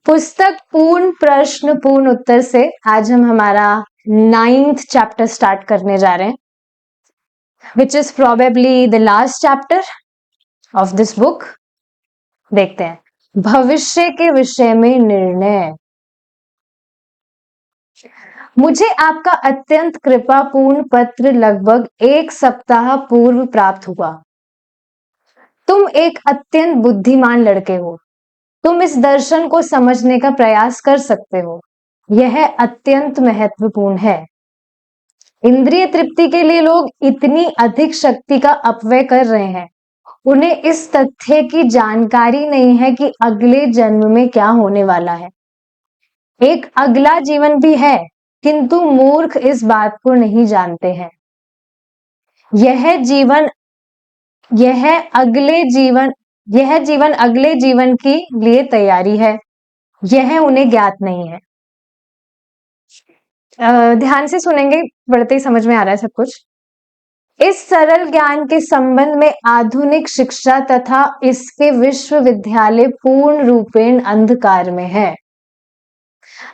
पुस्तक पूर्ण प्रश्न पूर्ण उत्तर से आज हम हमारा 9th चैप्टर स्टार्ट करने जा रहे हैं, which is probably the last chapter of this book. देखते हैं, भविष्य के विषय में निर्णय। मुझे आपका अत्यंत कृपापूर्ण पत्र लगभग 1 सप्ताह पूर्व प्राप्त हुआ। तुम एक अत्यंत बुद्धिमान लड़के हो। तुम इस दर्शन को समझने का प्रयास कर सकते हो। यह अत्यंत महत्वपूर्ण है। इंद्रिय तृप्ति के लिए लोग इतनी अधिक शक्ति का अपव्यय कर रहे हैं। उन्हें इस तथ्य की जानकारी नहीं है कि अगले जन्म में क्या होने वाला है। एक अगला जीवन भी है, किंतु मूर्ख इस बात को नहीं जानते हैं। यह जीवन अगले जीवन के लिए तैयारी है। यह उन्हें ज्ञात नहीं है। ध्यान से सुनेंगे, पढ़ते ही समझ में आ रहा है सब कुछ। इस सरल ज्ञान के संबंध में आधुनिक शिक्षा तथा इसके विश्वविद्यालय पूर्ण रूपेण अंधकार में है।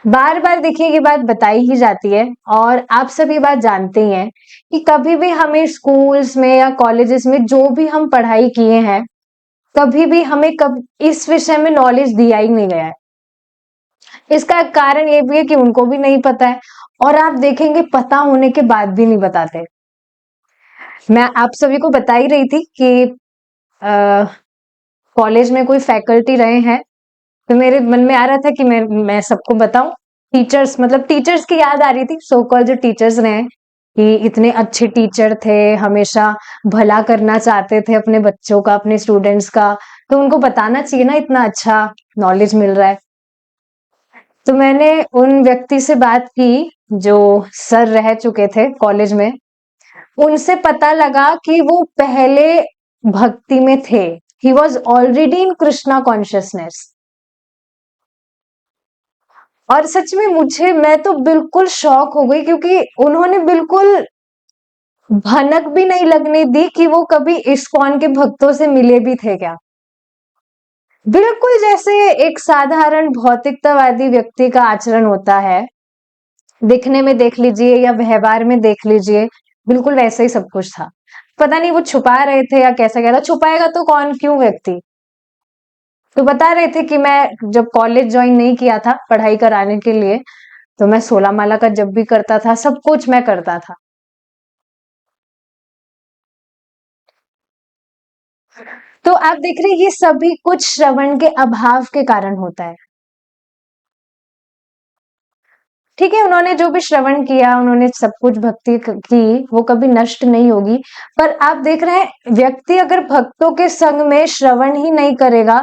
बार बार देखिए ये बात बताई ही जाती है और आप सभी बात जानते ही हैं कि कभी भी हमें स्कूल्स में या कॉलेजेस में जो भी हम पढ़ाई किए हैं, कभी भी हमें इस विषय में नॉलेज दिया ही नहीं गया है। इसका कारण ये भी है कि उनको भी नहीं पता है और आप देखेंगे पता होने के बाद भी नहीं बताते। मैं आप सभी को बता ही रही थी कि कॉलेज में कोई फैकल्टी रहे हैं, तो मेरे मन में आ रहा था कि मैं सबको बताऊं। टीचर्स की याद आ रही थी, सो कॉल्ड जो टीचर्स रहे कि इतने अच्छे टीचर थे, हमेशा भला करना चाहते थे अपने बच्चों का, अपने स्टूडेंट्स का, तो उनको बताना चाहिए ना, इतना अच्छा नॉलेज मिल रहा है। तो मैंने उन व्यक्ति से बात की जो सर रह चुके थे कॉलेज में। उनसे पता लगा कि वो पहले भक्ति में थे। He was already in Krishna consciousness. और सच में मैं तो बिल्कुल शॉक हो गई, क्योंकि उन्होंने बिल्कुल भनक भी नहीं लगने दी कि वो कभी इस्कॉन के भक्तों से मिले भी थे क्या। बिल्कुल जैसे एक साधारण भौतिकतावादी व्यक्ति का आचरण होता है, दिखने में देख लीजिए या व्यवहार में देख लीजिए, बिल्कुल वैसे ही सब कुछ था। पता नहीं वो छुपा रहे थे या कैसा क्या था। छुपाएगा तो कौन, क्यों व्यक्ति। तो बता रहे थे कि मैं जब कॉलेज ज्वाइन नहीं किया था पढ़ाई कराने के लिए, तो मैं 16 माला का जब भी करता था, सब कुछ मैं करता था। तो आप देख रहे हैं ये सभी कुछ श्रवण के अभाव के कारण होता है। ठीक है, उन्होंने जो भी श्रवण किया, उन्होंने सब कुछ भक्ति की, वो कभी नष्ट नहीं होगी। पर आप देख रहे हैं, व्यक्ति अगर भक्तों के संग में श्रवण ही नहीं करेगा,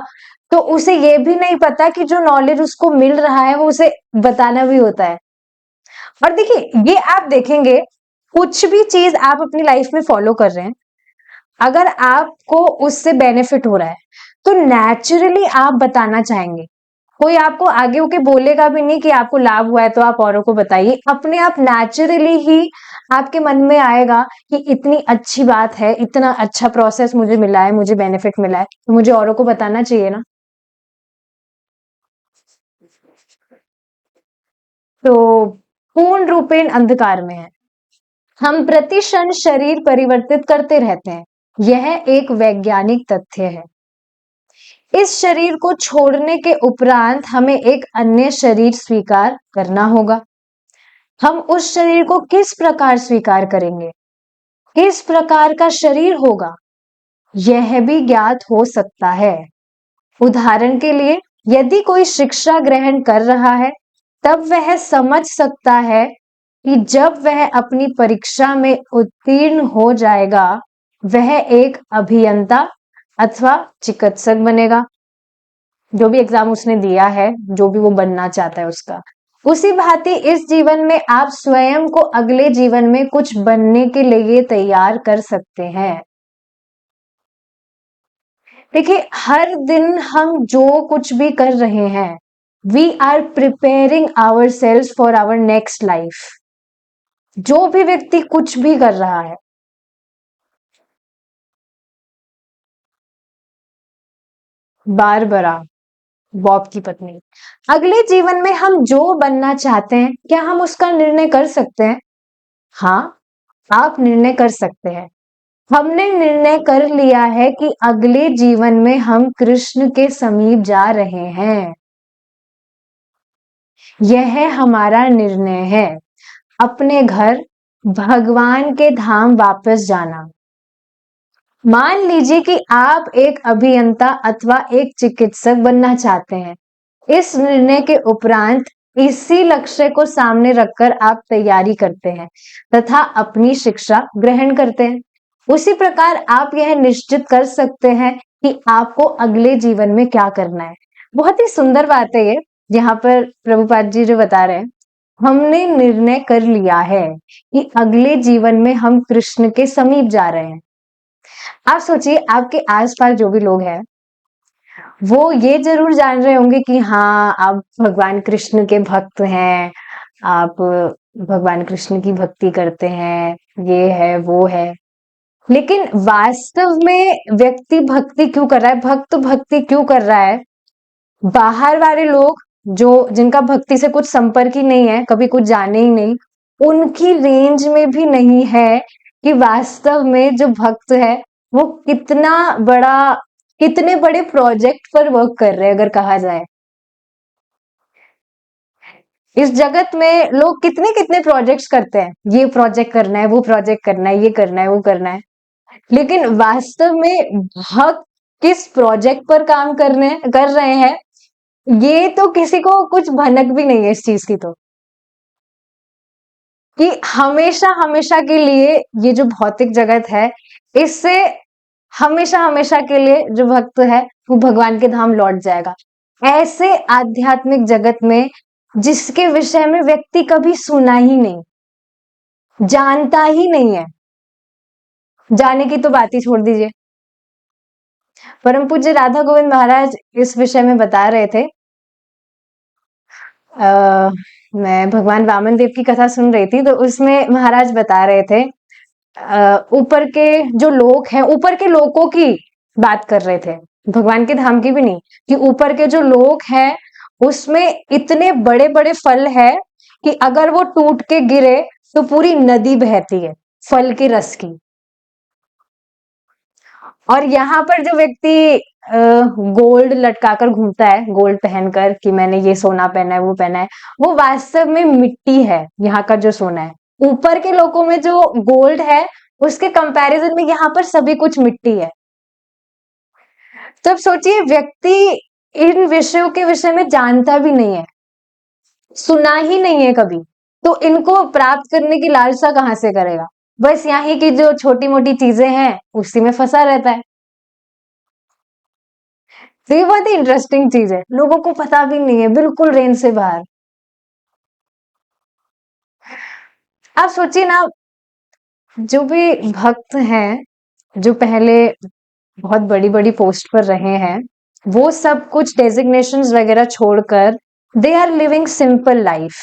तो उसे ये भी नहीं पता कि जो नॉलेज उसको मिल रहा है वो उसे बताना भी होता है। और देखिए, ये आप देखेंगे, कुछ भी चीज आप अपनी लाइफ में फॉलो कर रहे हैं, अगर आपको उससे बेनिफिट हो रहा है तो नेचुरली आप बताना चाहेंगे। कोई आपको आगे होके बोलेगा भी नहीं कि आपको लाभ हुआ है तो आप औरों को बताइए। अपने आप नेचुरली ही आपके मन में आएगा कि इतनी अच्छी बात है, इतना अच्छा प्रोसेस मुझे मिला है, मुझे बेनिफिट मिला है, तो मुझे औरों को बताना चाहिए ना। तो पूर्ण रूपेण अंधकार में है। हम प्रति क्षण शरीर परिवर्तित करते रहते हैं, यह एक वैज्ञानिक तथ्य है। इस शरीर को छोड़ने के उपरांत हमें एक अन्य शरीर स्वीकार करना होगा। हम उस शरीर को किस प्रकार स्वीकार करेंगे, किस प्रकार का शरीर होगा, यह भी ज्ञात हो सकता है। उदाहरण के लिए, यदि कोई शिक्षा ग्रहण कर रहा है, तब वह समझ सकता है कि जब वह अपनी परीक्षा में उत्तीर्ण हो जाएगा, वह एक अभियंता अथवा चिकित्सक बनेगा। जो भी एग्जाम उसने दिया है, जो भी वो बनना चाहता है उसका। उसी भांति इस जीवन में आप स्वयं को अगले जीवन में कुछ बनने के लिए तैयार कर सकते हैं। देखिए, हर दिन हम जो कुछ भी कर रहे हैं, we are preparing our selves for our next life. जो भी व्यक्ति कुछ भी कर रहा है, बारबरा, बॉब की पत्नी। अगले जीवन में हम जो बनना चाहते हैं, क्या हम उसका निर्णय कर सकते हैं? हाँ, आप निर्णय कर सकते हैं। हमने निर्णय कर लिया है कि अगले जीवन में हम कृष्ण के समीप जा रहे हैं। यह हमारा निर्णय है। अपने घर, भगवान के धाम वापस जाना। मान लीजिए कि आप एक अभियंता अथवा एक चिकित्सक बनना चाहते हैं। इस निर्णय के उपरांत इसी लक्ष्य को सामने रखकर आप तैयारी करते हैं तथा अपनी शिक्षा ग्रहण करते हैं। उसी प्रकार आप यह निश्चित कर सकते हैं कि आपको अगले जीवन में क्या करना है। बहुत ही सुंदर बात है ये, यहाँ पर प्रभुपाद जी जो बता रहे हैं, हमने निर्णय कर लिया है कि अगले जीवन में हम कृष्ण के समीप जा रहे हैं। आप सोचिए, आपके आसपास जो भी लोग हैं, वो ये जरूर जान रहे होंगे कि हाँ, आप भगवान कृष्ण के भक्त हैं, आप भगवान कृष्ण की भक्ति करते हैं, ये है वो है। लेकिन वास्तव में व्यक्ति भक्ति क्यों कर रहा है, भक्त भक्ति क्यों कर रहा है? बाहर वाले लोग जो जिनका भक्ति से कुछ संपर्क ही नहीं है, कभी कुछ जाने ही नहीं, उनकी रेंज में भी नहीं है कि वास्तव में जो भक्त है वो कितने बड़े प्रोजेक्ट पर वर्क कर रहे हैं। अगर कहा जाए, इस जगत में लोग कितने कितने प्रोजेक्ट्स करते हैं, ये प्रोजेक्ट करना है, वो प्रोजेक्ट करना है, ये करना है, वो करना है, लेकिन वास्तव में भक्त किस प्रोजेक्ट पर काम कर रहे हैं, ये तो किसी को कुछ भनक भी नहीं है इस चीज की। तो कि हमेशा हमेशा के लिए ये जो भौतिक जगत है, इससे हमेशा हमेशा के लिए जो भक्त है वो भगवान के धाम लौट जाएगा। ऐसे आध्यात्मिक जगत में जिसके विषय में व्यक्ति कभी सुना ही नहीं, जानता ही नहीं है, जाने की तो बात ही छोड़ दीजिए। परम पूज्य राधा गोविंद महाराज इस विषय में बता रहे थे। मैं भगवान वामन देव की कथा सुन रही थी, तो उसमें महाराज बता रहे थे, ऊपर के जो लोग हैं, ऊपर के लोगों की बात कर रहे थे, भगवान के धाम की भी नहीं, कि ऊपर के जो लोग हैं उसमें इतने बड़े बड़े फल है कि अगर वो टूट के गिरे तो पूरी नदी बहती है फल के रस की। और यहाँ पर जो व्यक्ति गोल्ड लटकाकर घूमता है, गोल्ड पहनकर कि मैंने ये सोना पहना है, वो पहना है, वो वास्तव में मिट्टी है, यहाँ का जो सोना है। ऊपर के लोगों में जो गोल्ड है, उसके कंपैरिजन में यहाँ पर सभी कुछ मिट्टी है। तो अब सोचिए, व्यक्ति इन विषयों के विषय में जानता भी नहीं है, सुना ही नहीं है कभी, तो इनको प्राप्त करने की लालसा कहाँ से करेगा? बस यहाँ की जो छोटी मोटी चीजें हैं उसी में फंसा रहता है। तो ये बहुत ही इंटरेस्टिंग चीज है, लोगों को पता भी नहीं है, बिल्कुल रेंज से बाहर। आप सोचिए ना, जो भी भक्त हैं, जो पहले बहुत बड़ी बड़ी पोस्ट पर रहे हैं, वो सब कुछ डेजिग्नेशंस वगैरह छोड़कर they are living simple life,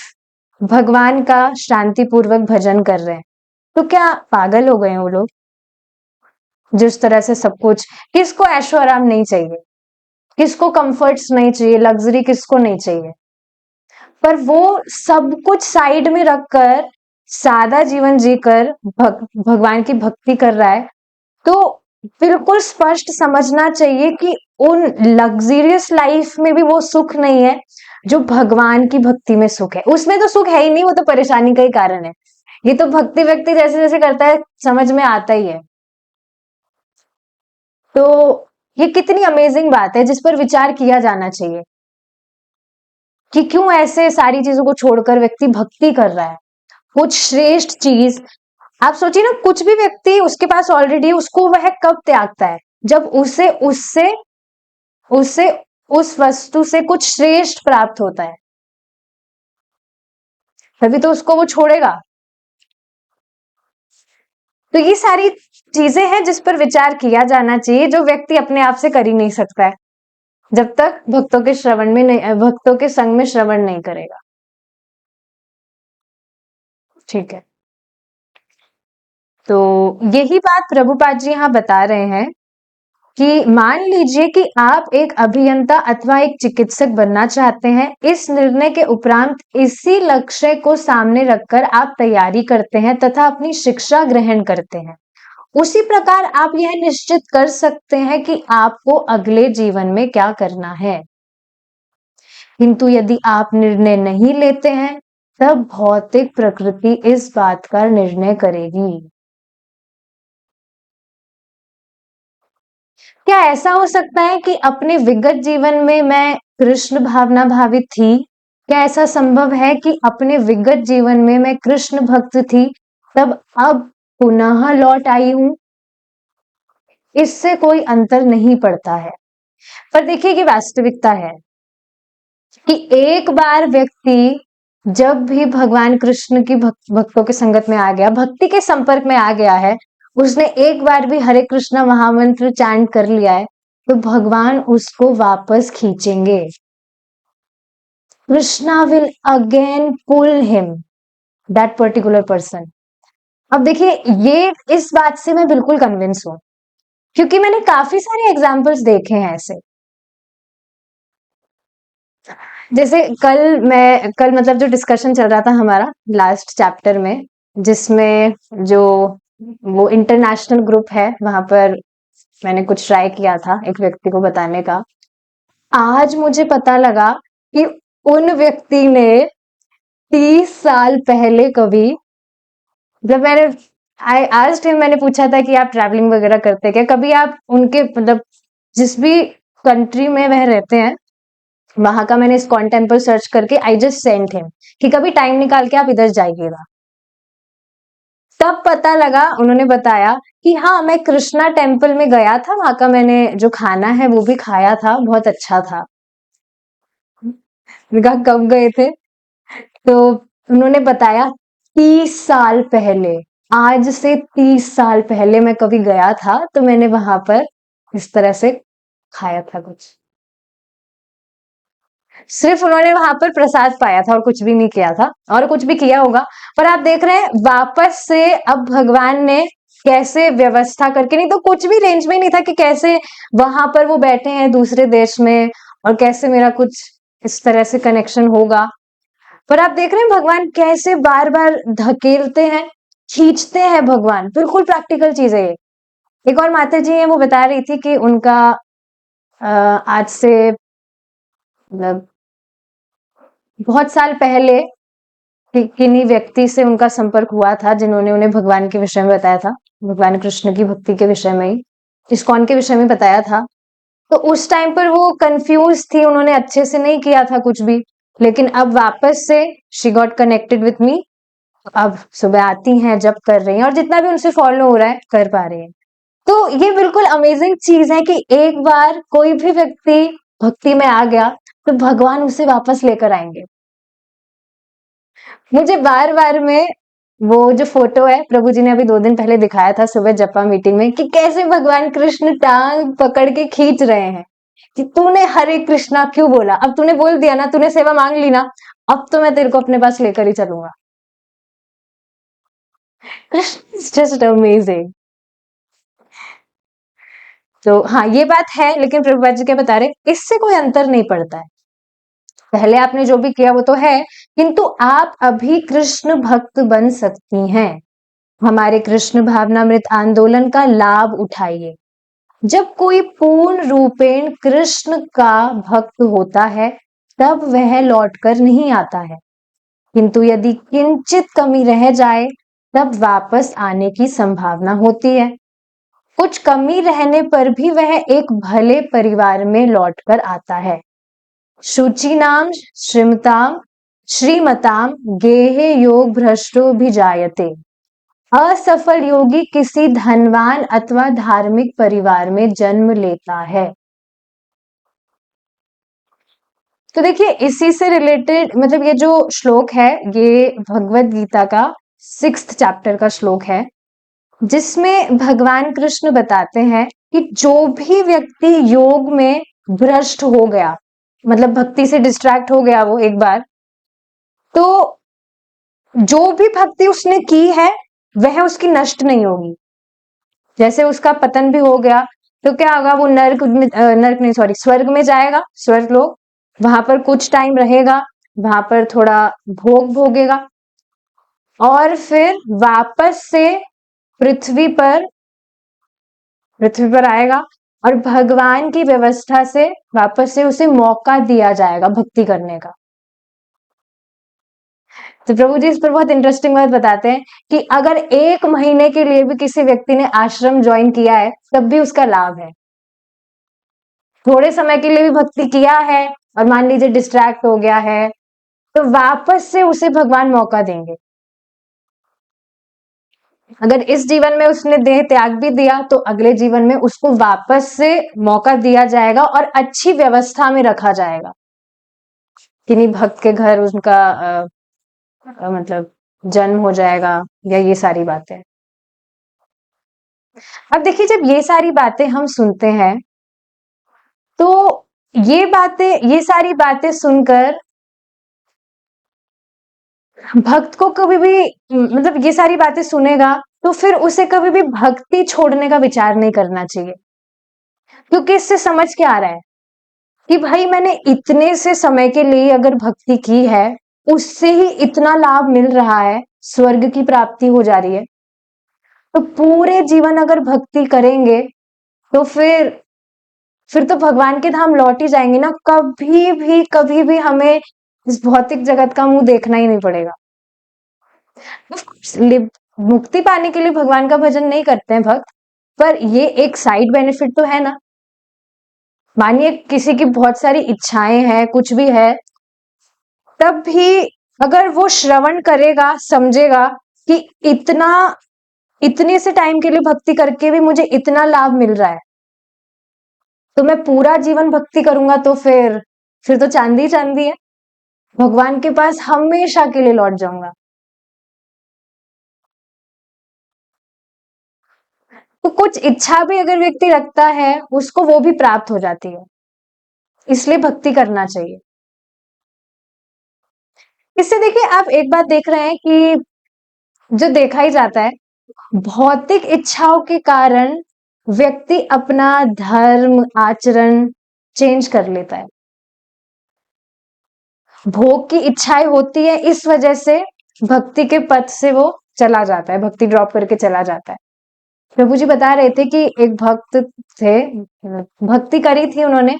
भगवान का शांतिपूर्वक भजन कर रहे हैं। तो क्या पागल हो गए हैं वो लोग? जिस तरह से सब कुछ, किसको ऐशो आराम नहीं चाहिए, किसको कंफर्ट्स नहीं चाहिए, लग्जरी किसको नहीं चाहिए, पर वो सब कुछ साइड में रखकर सादा जीवन जीकर भगवान की भक्ति कर रहा है। तो बिल्कुल स्पष्ट समझना चाहिए कि उन लग्जरियस लाइफ में भी वो सुख नहीं है जो भगवान की भक्ति में सुख है। उसमें तो सुख है ही नहीं, वो तो परेशानी का ही कारण है। ये तो भक्ति व्यक्ति जैसे जैसे करता है समझ में आता ही है। तो ये कितनी अमेजिंग बात है जिस पर विचार किया जाना चाहिए कि क्यों ऐसे सारी चीजों को छोड़कर व्यक्ति भक्ति कर रहा है, कुछ श्रेष्ठ चीज। आप सोचिए ना, कुछ भी व्यक्ति उसके पास ऑलरेडी, उसको वह कब त्यागता है? जब उसे उससे उसे उस वस्तु से कुछ श्रेष्ठ प्राप्त होता है, तभी तो उसको वो छोड़ेगा। तो ये सारी चीजें हैं जिस पर विचार किया जाना चाहिए, जो व्यक्ति अपने आप से कर ही नहीं सकता है जब तक भक्तों के संग में श्रवण नहीं करेगा। ठीक है, तो यही बात प्रभुपाद जी यहाँ बता रहे हैं कि मान लीजिए कि आप एक अभियंता अथवा एक चिकित्सक बनना चाहते हैं। इस निर्णय के उपरांत इसी लक्ष्य को सामने रखकर आप तैयारी करते हैं तथा अपनी शिक्षा ग्रहण करते हैं। उसी प्रकार आप यह निश्चित कर सकते हैं कि आपको अगले जीवन में क्या करना है। किंतु यदि आप निर्णय नहीं लेते हैं, तब भौतिक प्रकृति इस बात का निर्णय करेगी। क्या ऐसा हो सकता है कि अपने विगत जीवन में मैं कृष्ण भावना भावित थी? क्या ऐसा संभव है कि अपने विगत जीवन में मैं कृष्ण भक्त थी, तब अब पुनः लौट आई हूं? इससे कोई अंतर नहीं पड़ता है। पर देखिए कि वास्तविकता है कि एक बार व्यक्ति जब भी भगवान कृष्ण की भक्तों के संगत में आ गया, भक्ति के संपर्क में आ गया है, उसने एक बार भी हरे कृष्णा महामंत्र चैंट कर लिया है, तो भगवान उसको वापस खींचेंगे। Krishna will again pull him, that particular person. अब देखिए, ये इस बात से मैं बिल्कुल कन्विंस हूं, क्योंकि मैंने काफी सारे एग्जाम्पल्स देखे हैं ऐसे। जैसे कल मतलब जो डिस्कशन चल रहा था हमारा लास्ट चैप्टर में, जिसमें जो वो इंटरनेशनल ग्रुप है, वहां पर मैंने कुछ ट्राई किया था एक व्यक्ति को बताने का। आज मुझे पता लगा कि उन व्यक्ति ने 30 साल पहले कभी, जब मैंने आज टाइम मैंने पूछा था कि आप ट्रैवलिंग वगैरह करते हैं क्या, कभी आप उनके मतलब जिस भी कंट्री में वह रहते हैं वहां का मैंने इस्कॉन टेम्पल सर्च करके आई जस्ट सेंट हिम कि कभी टाइम निकाल के आप इधर जाइएगा। तब पता लगा, उन्होंने बताया कि हाँ, मैं कृष्णा टेम्पल में गया था, वहां का मैंने जो खाना है वो भी खाया था, बहुत अच्छा था। मैंने कहा कब गए थे? तो उन्होंने बताया 30 साल पहले। आज से 30 साल पहले मैं कभी गया था, तो मैंने वहां पर इस तरह से खाया था कुछ। सिर्फ उन्होंने वहां पर प्रसाद पाया था और कुछ भी नहीं किया था, और कुछ भी किया होगा। पर आप देख रहे हैं वापस से अब भगवान ने कैसे व्यवस्था करके, नहीं तो कुछ भी रेंज में नहीं था कि कैसे वहां पर वो बैठे हैं दूसरे देश में और कैसे मेरा कुछ इस तरह से कनेक्शन होगा। पर आप देख रहे हैं भगवान कैसे बार बार धकेलते हैं, खींचते हैं भगवान। बिल्कुल प्रैक्टिकल चीज है ये। एक और माता जी है, वो बता रही थी कि उनका आज से मतलब बहुत साल पहले किन्हीं व्यक्ति से उनका संपर्क हुआ था, जिन्होंने उन्हें भगवान के विषय में बताया था, भगवान कृष्ण की भक्ति के विषय में ही, इस्कॉन के विषय में बताया था। तो उस टाइम पर वो कंफ्यूज थी, उन्होंने अच्छे से नहीं किया था कुछ भी। लेकिन अब वापस से she got connected with me. अब सुबह आती हैं, जब कर रही हैं, और जितना भी उनसे फॉलो हो रहा है कर पा रही हैं। तो ये बिल्कुल अमेजिंग चीज है कि एक बार कोई भी व्यक्ति भक्ति में आ गया तो भगवान उसे वापस लेकर आएंगे। मुझे बार बार में वो जो फोटो है, प्रभु जी ने अभी 2 दिन पहले दिखाया था सुबह जपा मीटिंग में, कि कैसे भगवान कृष्ण टांग पकड़ के खींच रहे हैं कि तूने हरे कृष्णा क्यों बोला, अब तूने बोल दिया ना, तूने सेवा मांग ली ना, अब तो मैं तेरे को अपने पास लेकर ही चलूंगा। Krishna is just amazing. तो हाँ, ये बात है, लेकिन प्रभुपाद जी क्या बता रहे, इससे कोई अंतर नहीं पड़ता है। पहले आपने जो भी किया वो तो है, किंतु आप अभी कृष्ण भक्त बन सकती हैं। हमारे कृष्ण भावनामृत आंदोलन का लाभ उठाइए। जब कोई पूर्ण रूपेण कृष्ण का भक्त होता है, तब वह लौटकर नहीं आता है, किंतु यदि किंचित कमी रह जाए, तब वापस आने की संभावना होती है। कुछ कमी रहने पर भी वह एक भले परिवार में लौटकर आता है। शुचिनाम श्रीमताम श्रीमताम गेहे योग भ्रष्टो भी जायते। असफल योगी किसी धनवान अथवा धार्मिक परिवार में जन्म लेता है। तो देखिए, इसी से रिलेटेड मतलब ये जो श्लोक है, ये भगवत गीता का 6th चैप्टर का श्लोक है, जिसमें भगवान कृष्ण बताते हैं कि जो भी व्यक्ति योग में भ्रष्ट हो गया, मतलब भक्ति से डिस्ट्रैक्ट हो गया वो एक बार, तो जो भी भक्ति उसने की है वह उसकी नष्ट नहीं होगी। जैसे उसका पतन भी हो गया, तो क्या होगा, वो नर्क नहीं, सॉरी, स्वर्ग में जाएगा, स्वर्ग लोग, वहां पर कुछ टाइम रहेगा, वहां पर थोड़ा भोग भोगेगा और फिर वापस से पृथ्वी पर पृथ्वी पर आएगा और भगवान की व्यवस्था से वापस से उसे मौका दिया जाएगा भक्ति करने का। तो प्रभु जी इस पर बहुत इंटरेस्टिंग बात बताते हैं कि अगर 1 महीने के लिए भी किसी व्यक्ति ने आश्रम ज्वाइन किया है तब भी उसका लाभ है। थोड़े समय के लिए भी भक्ति किया है और मान लीजिए डिस्ट्रैक्ट हो गया है तो वापस से उसे भगवान मौका देंगे। अगर इस जीवन में उसने देह त्याग भी दिया तो अगले जीवन में उसको वापस से मौका दिया जाएगा और अच्छी व्यवस्था में रखा जाएगा। किन्हीं भक्त के घर उनका मतलब जन्म हो जाएगा या ये सारी बातें। अब देखिए जब ये सारी बातें हम सुनते हैं तो ये सारी बातें सुनकर भक्त को कभी भी मतलब ये सारी बातें सुनेगा तो फिर उसे कभी भी भक्ति छोड़ने का विचार नहीं करना चाहिए, क्योंकि इससे समझ क्या आ रहा है कि भाई मैंने इतने से समय के लिए अगर भक्ति की है, उससे ही इतना लाभ मिल रहा है, स्वर्ग की प्राप्ति हो जा रही है, तो पूरे जीवन अगर भक्ति करेंगे तो फिर तो भगवान के धाम लौट ही जाएंगे ना, कभी भी हमें इस भौतिक जगत का मुंह देखना ही नहीं पड़ेगा। मुक्ति पाने के लिए भगवान का भजन नहीं करते हैं भक्त, पर ये एक साइड बेनिफिट तो है ना। मानिए किसी की बहुत सारी इच्छाएं हैं, कुछ भी है, तब भी अगर वो श्रवण करेगा, समझेगा कि इतने से टाइम के लिए भक्ति करके भी मुझे इतना लाभ मिल रहा है, तो मैं पूरा जीवन भक्ति करूंगा तो फिर तो चांदी चांदी है, भगवान के पास हमेशा के लिए लौट जाऊंगा। तो कुछ इच्छा भी अगर व्यक्ति रखता है उसको वो भी प्राप्त हो जाती है, इसलिए भक्ति करना चाहिए। इससे देखिए आप एक बात देख रहे हैं कि जो देखा ही जाता है, भौतिक इच्छाओं के कारण व्यक्ति अपना धर्म आचरण चेंज कर लेता है। भोग की इच्छाएं होती है, इस वजह से भक्ति के पथ से वो चला जाता है, भक्ति ड्रॉप करके चला जाता है। प्रभु जी बता रहे थे कि एक भक्त थे, भक्ति करी थी उन्होंने,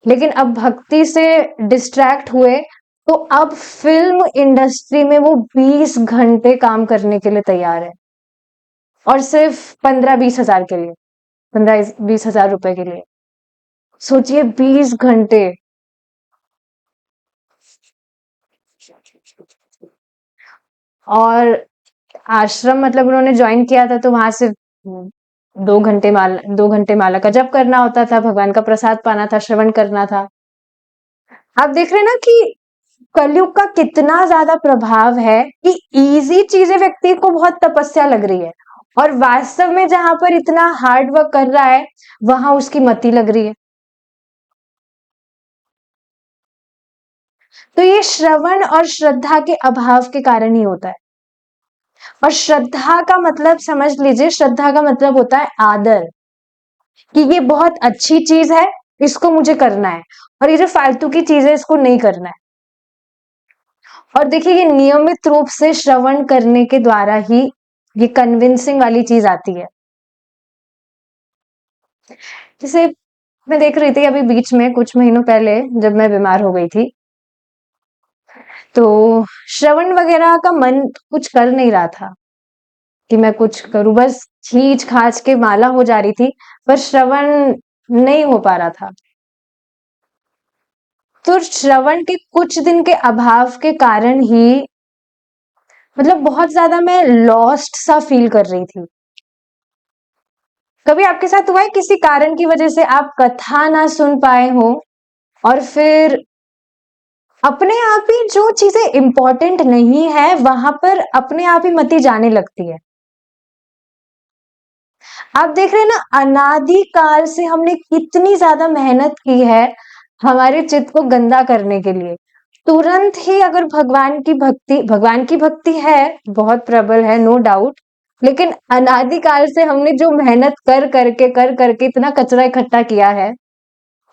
लेकिन अब भक्ति से डिस्ट्रैक्ट हुए तो अब फिल्म इंडस्ट्री में वो 20 घंटे काम करने के लिए तैयार है, और सिर्फ 15-20 हजार के लिए, 15-20 हजार रुपए के लिए। सोचिए 20 घंटे। और आश्रम मतलब उन्होंने ज्वाइन किया था तो वहां से 2 घंटे माला का जप करना होता था, भगवान का प्रसाद पाना था, श्रवण करना था। आप देख रहे हैं ना कि कलयुग का कितना ज्यादा प्रभाव है कि इजी चीजें व्यक्ति को बहुत तपस्या लग रही है, और वास्तव में जहां पर इतना हार्ड वर्क कर रहा है वहां उसकी मति लग रही है। तो ये श्रवण और श्रद्धा के अभाव के कारण ही होता है। और श्रद्धा का मतलब समझ लीजिए, श्रद्धा का मतलब होता है आदर, कि ये बहुत अच्छी चीज है, इसको मुझे करना है, और ये जो फालतू की चीज है इसको नहीं करना है। और देखिए ये नियमित रूप से श्रवण करने के द्वारा ही ये कन्विंसिंग वाली चीज आती है। जैसे मैं देख रही थी अभी बीच में कुछ महीनों पहले जब मैं बीमार हो गई थी, तो श्रवण वगैरह का मन कुछ कर नहीं रहा था कि मैं कुछ करूं, बस खींच खाच के माला हो जा रही थी, पर श्रवण नहीं हो पा रहा था। तो श्रवण के कुछ दिन के अभाव के कारण ही मतलब बहुत ज्यादा मैं लॉस्ट सा फील कर रही थी। कभी आपके साथ हुआ है किसी कारण की वजह से आप कथा ना सुन पाए हो और फिर अपने आप ही जो चीजें इंपॉर्टेंट नहीं है वहां पर अपने आप ही मति जाने लगती है। आप देख रहे हैं ना, अनादि काल से हमने कितनी ज्यादा मेहनत की है हमारे चित्त को गंदा करने के लिए। तुरंत ही अगर भगवान की भक्ति है, बहुत प्रबल है, नो डाउट, लेकिन अनादिकाल से हमने जो मेहनत कर करके इतना कचरा इकट्ठा किया है,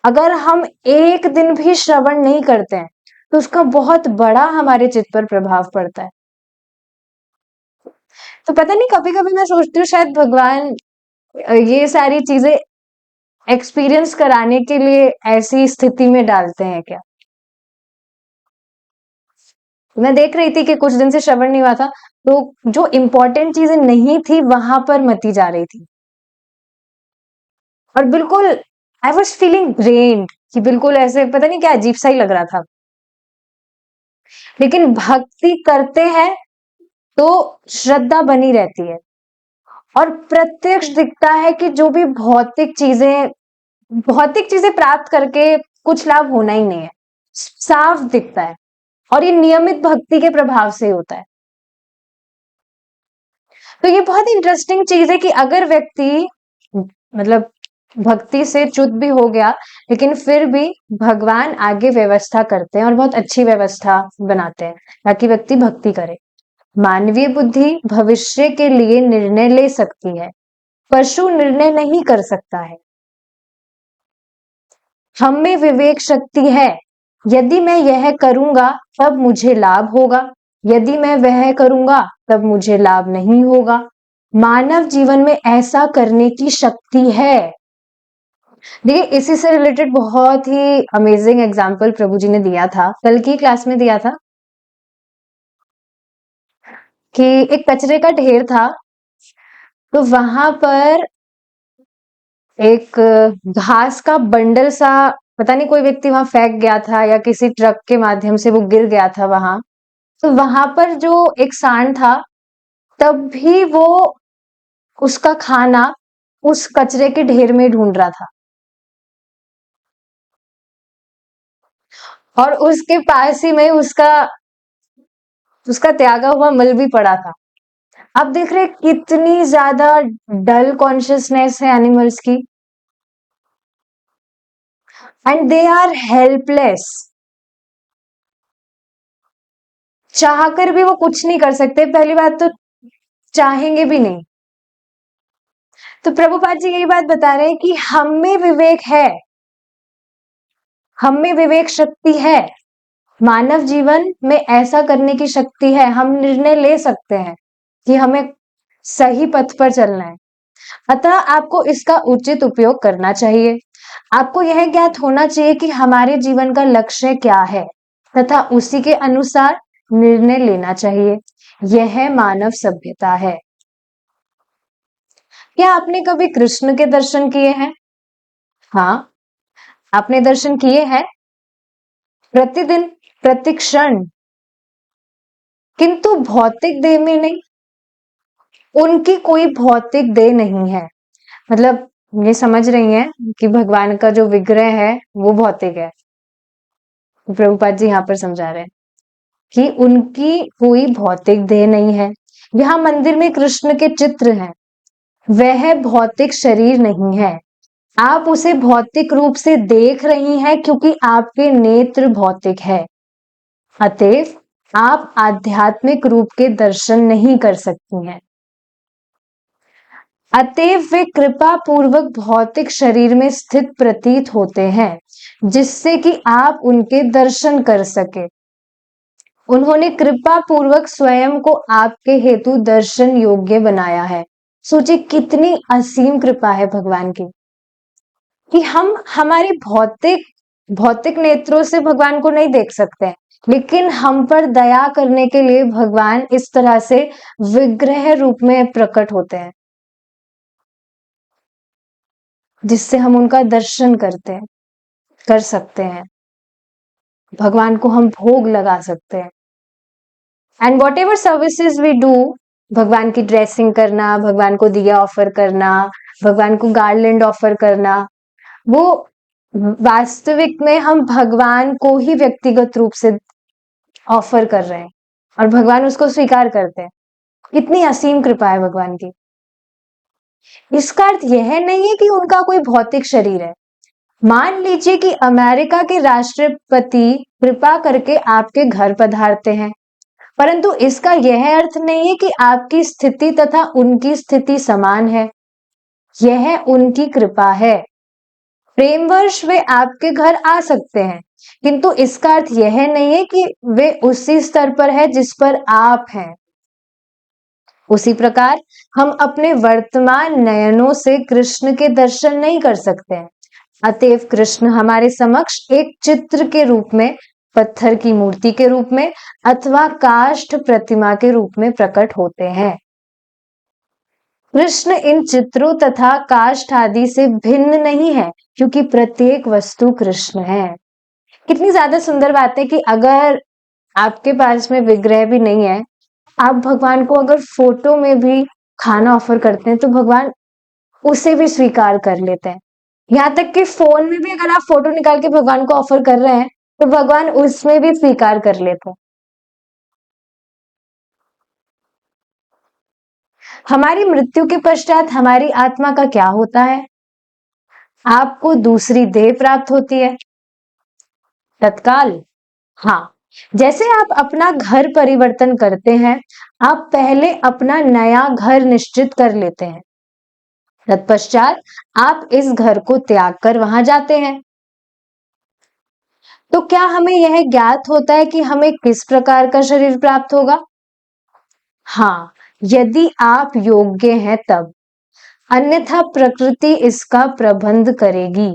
अगर हम एक दिन भी श्रवण नहीं करते हैं तो उसका बहुत बड़ा हमारे चित्त पर प्रभाव पड़ता है। तो पता नहीं, कभी कभी मैं सोचती हूँ शायद भगवान ये सारी चीजें एक्सपीरियंस कराने के लिए ऐसी स्थिति में डालते हैं क्या। मैं देख रही थी कि कुछ दिन से श्रवण नहीं हुआ था, तो जो इम्पोर्टेंट चीजें नहीं थी वहां पर मती जा रही थी, और बिल्कुल आई वॉज फीलिंग ड्रेन्ड, कि बिल्कुल ऐसे पता नहीं क्या अजीब सा ही लग रहा था। लेकिन भक्ति करते हैं तो श्रद्धा बनी रहती है, और प्रत्यक्ष दिखता है कि जो भी भौतिक चीजें प्राप्त करके कुछ लाभ होना ही नहीं है, साफ दिखता है। और ये नियमित भक्ति के प्रभाव से होता है। तो ये बहुत इंटरेस्टिंग चीज है कि अगर व्यक्ति मतलब भक्ति से च्युत भी हो गया, लेकिन फिर भी भगवान आगे व्यवस्था करते हैं और बहुत अच्छी व्यवस्था बनाते हैं ताकि व्यक्ति भक्ति करे। मानवीय बुद्धि भविष्य के लिए निर्णय ले सकती है, पशु निर्णय नहीं कर सकता है। हम में विवेक शक्ति है, यदि मैं यह करूंगा तब मुझे लाभ होगा, यदि मैं वह करूंगा तब मुझे लाभ नहीं होगा। मानव जीवन में ऐसा करने की शक्ति है। देखिए, इसी से रिलेटेड बहुत ही अमेजिंग एग्जाम्पल प्रभु जी ने दिया था, कल की क्लास में दिया था, कि एक कचरे का ढेर था, तो वहां पर एक घास का बंडल सा, पता नहीं कोई व्यक्ति वहां फेंक गया था या किसी ट्रक के माध्यम से वो गिर गया था वहां। तो वहां पर जो एक सांड था, तब भी वो उसका खाना उस कचरे के ढेर में ढूंढ रहा था, और उसके पास ही में उसका उसका त्यागा हुआ मल भी पड़ा था। आप देख रहे हैं कितनी ज्यादा डल कॉन्शियसनेस है एनिमल्स की, एंड दे आर हेल्पलेस। चाहकर भी वो कुछ नहीं कर सकते, पहली बात तो चाहेंगे भी नहीं। तो प्रभुपाद जी यही बात बता रहे हैं कि हम में विवेक है, हम में विवेक शक्ति है, मानव जीवन में ऐसा करने की शक्ति है, हम निर्णय ले सकते हैं कि हमें सही पथ पर चलना है। अतः आपको इसका उचित उपयोग करना चाहिए। आपको यह ज्ञात होना चाहिए कि हमारे जीवन का लक्ष्य क्या है, तथा उसी के अनुसार निर्णय लेना चाहिए। यह मानव सभ्यता है। क्या आपने कभी कृष्ण के दर्शन किए हैं? हाँ, आपने दर्शन किए हैं प्रतिदिन, प्रतिक्षण, किंतु भौतिक देह में नहीं। उनकी कोई भौतिक देह नहीं है, मतलब ये समझ रही हैं कि भगवान का जो विग्रह है वो भौतिक है। प्रभुपाद जी यहाँ पर समझा रहे हैं कि उनकी कोई भौतिक देह नहीं है। यहाँ मंदिर में कृष्ण के चित्र हैं, वह भौतिक शरीर नहीं है। आप उसे भौतिक रूप से देख रही हैं क्योंकि आपके नेत्र भौतिक है। अतएव आप आध्यात्मिक रूप के दर्शन नहीं कर सकती हैं। अतएव वे कृपा पूर्वक भौतिक शरीर में स्थित प्रतीत होते हैं, जिससे कि आप उनके दर्शन कर सके। उन्होंने कृपा पूर्वक स्वयं को आपके हेतु दर्शन योग्य बनाया है। सोचिए कितनी असीम कृपा है भगवान की, कि हम हमारी भौतिक नेत्रों से भगवान को नहीं देख सकते हैं, लेकिन हम पर दया करने के लिए भगवान इस तरह से विग्रह रूप में प्रकट होते हैं, जिससे हम उनका दर्शन कर सकते हैं, भगवान को हम भोग लगा सकते हैं। And whatever services we do, भगवान की ड्रेसिंग करना, भगवान को दिया ऑफर करना, भगवान को गार्लैंड ऑफर करना, वो वास्तविक में हम भगवान को ही व्यक्तिगत रूप से ऑफर कर रहे हैं, और भगवान उसको स्वीकार करते हैं। कितनी असीम कृपा है भगवान की। इसका अर्थ यह नहीं है कि उनका कोई भौतिक शरीर है। मान लीजिए कि अमेरिका के राष्ट्रपति कृपा करके आपके घर पधारते हैं, परंतु इसका यह अर्थ नहीं है कि आपकी स्थिति तथा उनकी स्थिति समान है। यह उनकी कृपा है। प्रेमवश वे आपके घर आ सकते हैं, किंतु इसका अर्थ यह नहीं है कि वे उसी स्तर पर है जिस पर आप हैं। उसी प्रकार हम अपने वर्तमान नयनों से कृष्ण के दर्शन नहीं कर सकते हैं। अतएव कृष्ण हमारे समक्ष एक चित्र के रूप में, पत्थर की मूर्ति के रूप में अथवा काष्ठ प्रतिमा के रूप में प्रकट होते हैं। कृष्ण इन चित्रों तथा काष्ठ आदि से भिन्न नहीं है, क्योंकि प्रत्येक वस्तु कृष्ण है। कितनी ज्यादा सुंदर बात है कि अगर आपके पास में विग्रह भी नहीं है, आप भगवान को अगर फोटो में भी खाना ऑफर करते हैं तो भगवान उसे भी स्वीकार कर लेते हैं। यहाँ तक कि फोन में भी अगर आप फोटो निकाल के भगवान को ऑफर कर रहे हैं तो भगवान उसमें भी स्वीकार कर लेते हैं। हमारी मृत्यु के पश्चात हमारी आत्मा का क्या होता है? आपको दूसरी देह प्राप्त होती है तत्काल। हाँ, जैसे आप अपना घर परिवर्तन करते हैं, आप पहले अपना नया घर निश्चित कर लेते हैं, तत्पश्चात आप इस घर को त्याग कर वहां जाते हैं। तो क्या हमें यह ज्ञात होता है कि हमें किस प्रकार का शरीर प्राप्त होगा? हाँ, यदि आप योग्य हैं तब, अन्यथा प्रकृति इसका प्रबंध करेगी।